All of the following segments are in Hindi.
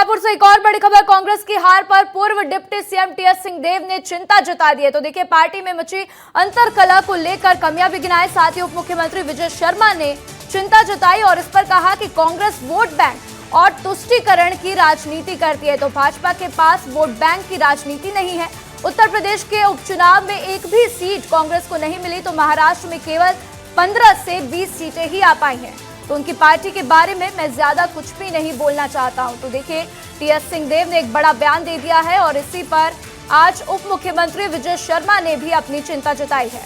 रायपुर से एक और बड़ी खबर, कांग्रेस की हार पर पूर्व डिप्टी सीएम टीएस सिंहदेव ने चिंता जता दी है। तो देखिए, पार्टी में मची अंतर्कलह को लेकर कमियां भी गिनाई। साथ ही उप मुख्यमंत्री विजय शर्मा ने चिंता जताई और इस पर कहा कि कांग्रेस वोट बैंक और तुष्टीकरण की राजनीति करती है। तो भाजपा के पास वोट बैंक की राजनीति नहीं है। उत्तर प्रदेश के उपचुनाव में एक भी सीट कांग्रेस को नहीं मिली, तो महाराष्ट्र में केवल 15 से 20 सीटें ही आ पाई हैं। तो उनकी पार्टी के बारे में मैं ज्यादा कुछ भी नहीं बोलना चाहता हूं। तो देखिए, टीएस सिंहदेव ने एक बड़ा बयान दे दिया है और इसी पर आज उप मुख्यमंत्री विजय शर्मा ने भी अपनी चिंता जताई है।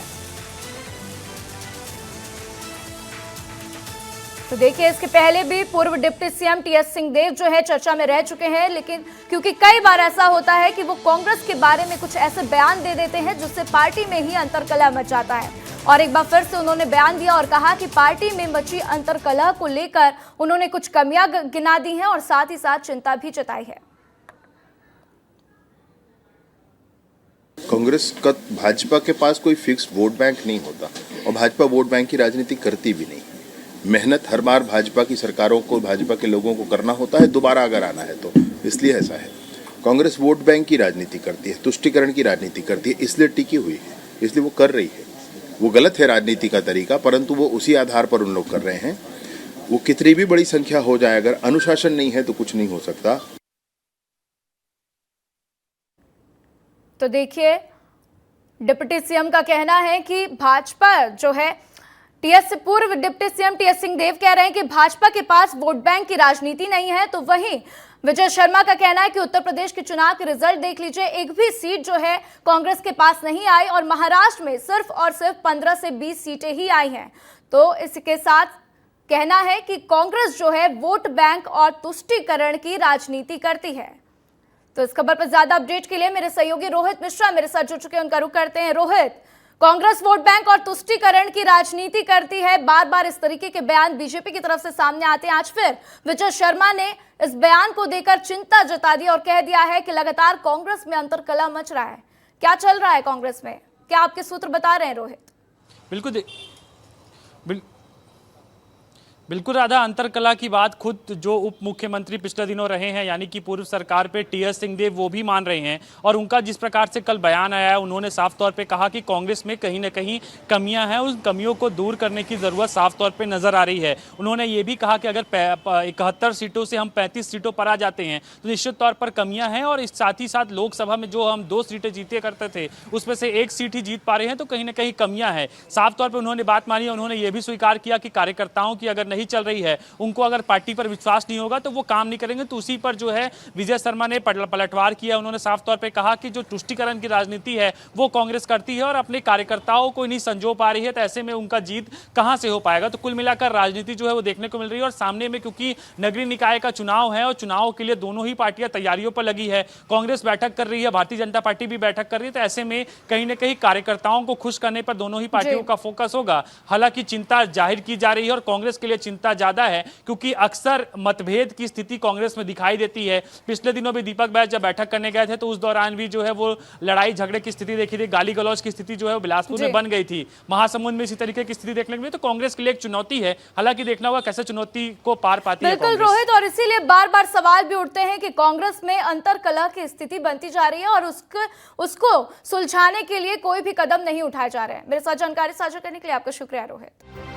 तो देखिए, इसके पहले भी पूर्व डिप्टी सीएम टीएस सिंहदेव जो है चर्चा में रह चुके हैं, लेकिन क्योंकि कई बार ऐसा होता है कि वो कांग्रेस के बारे में कुछ ऐसे बयान दे देते हैं जिससे पार्टी में ही अंतर्कलह मच जाता है। और एक बार फिर से उन्होंने बयान दिया और कहा कि पार्टी में मची अंतर्कलह को लेकर उन्होंने कुछ कमियां गिना दी हैं और साथ ही साथ चिंता भी जताई है। कांग्रेस का भाजपा के पास कोई फिक्स वोट बैंक नहीं होता और भाजपा वोट बैंक की राजनीति करती भी नहीं। मेहनत हर बार भाजपा की सरकारों को, भाजपा के लोगों को करना होता है, दोबारा अगर आना है तो, इसलिए ऐसा है। कांग्रेस वोट बैंक की राजनीति करती है, तुष्टीकरण की राजनीति करती है, इसलिए टिकी हुई है, इसलिए वो कर रही है। वो गलत है राजनीति का तरीका, परंतु वो उसी आधार पर उन लोग कर रहे हैं। वो कितनी भी बड़ी संख्या हो जाए, अगर अनुशासन नहीं है तो कुछ नहीं हो सकता। तो देखिए, डिप्टी सीएम का कहना है कि भाजपा जो है, पूर्व डिप्टी सीएम टीएस सिंहदेव कह रहे हैं कि भाजपा के पास वोट बैंक की राजनीति नहीं है। तो वहीं विजय शर्मा का कहना है कि उत्तर प्रदेश के चुनाव के रिजल्ट देख लीजिए, एक भी सीट जो है कांग्रेस के पास नहीं आई और महाराष्ट्र में सिर्फ और सिर्फ 15 से 20 सीटें ही आई हैं। तो इसके साथ कहना है कि कांग्रेस जो है वोट बैंक और तुष्टीकरण की राजनीति करती है। तो इस खबर पर ज्यादा अपडेट के लिए मेरे सहयोगी रोहित मिश्रा मेरे साथ जुड़ चुके हैं, उनका रुख करते हैं। रोहित, कांग्रेस वोट बैंक और तुष्टीकरण की राजनीति करती है, बार बार इस तरीके के बयान बीजेपी की तरफ से सामने आते हैं। आज फिर विजय शर्मा ने इस बयान को देकर चिंता जता दी और कह दिया है कि लगातार कांग्रेस में अंतर्कलह मच रहा है। क्या चल रहा है कांग्रेस में, क्या आपके सूत्र बता रहे हैं रोहित? बिल्कुल राधा, अंतरकला की बात खुद जो उप मुख्यमंत्री पिछले दिनों रहे हैं, यानी कि पूर्व सरकार पे टीएस सिंहदेव, वो भी मान रहे हैं। और उनका जिस प्रकार से कल बयान आया है, उन्होंने साफ तौर पे कहा कि कांग्रेस में कहीं ना कहीं कमियां हैं, उन कमियों को दूर करने की ज़रूरत साफ तौर पे नज़र आ रही है। उन्होंने ये भी कहा कि अगर 71 सीटों से हम 35 सीटों पर आ जाते हैं तो निश्चित तौर पर कमियाँ हैं। और इस साथ ही साथ लोकसभा में जो हम 2 सीटें जीते करते थे, उसमें से 1 सीट ही जीत पा रहे हैं, तो कहीं ना कहीं कमियाँ हैं। साफ तौर पर उन्होंने बात मानी। उन्होंने ये भी स्वीकार किया कि कार्यकर्ताओं की अगर नहीं चल रही है, उनको अगर पार्टी पर विश्वास नहीं होगा तो वो काम नहीं करेंगे। तो उसी पर जो है विजय शर्मा ने पलटवार किया। उन्होंने साफ तौर पे कहा कि जो तुष्टीकरण की राजनीति है वो कांग्रेस करती है और अपने कार्यकर्ताओं को नहीं संजो पा रही है, तो ऐसे में उनका जीत कहां से हो पाएगा। तो कुल मिलाकर राजनीति जो है वो देखने को मिल रही है। और सामने में क्योंकि नगरीय निकाय का चुनाव है और चुनाव के लिए दोनों ही पार्टियां तैयारियों पर लगी है, कांग्रेस बैठक कर रही है, भारतीय जनता पार्टी भी बैठक कर रही है, तो ऐसे में कहीं ना कहीं कार्यकर्ताओं को खुश करने पर दोनों ही पार्टियों का फोकस होगा। हालांकि चिंता जाहिर की जा रही है और कांग्रेस के लिए चिंता ज्यादा है, क्योंकि अक्सर मतभेद की स्थिति कांग्रेस में दिखाई देती है। पिछले दिनों भी दीपक बैस जब बैठक करने गए थे तो उस दौरान भी जो है वो लड़ाई झगड़े की स्थिति देखी थी, गाली गलौज की स्थिति जो है वो बिलासपुर में बन गई थी। महासमुंद में इसी तरीके की स्थिति देखने को मिली। तो कांग्रेस के लिए एक चुनौती है, हालांकि देखना होगा कैसे चुनौती को पार पाती है बिल्कुल रोहित, और इसीलिए बार बार सवाल भी उठते हैं कि कांग्रेस में अंतर्कलह की स्थिति बनती जा रही है और उसको सुलझाने के लिए कोई भी कदम नहीं उठाए जा रहे हैं। मेरे साथ जानकारी साझा करने के लिए आपका शुक्रिया रोहित।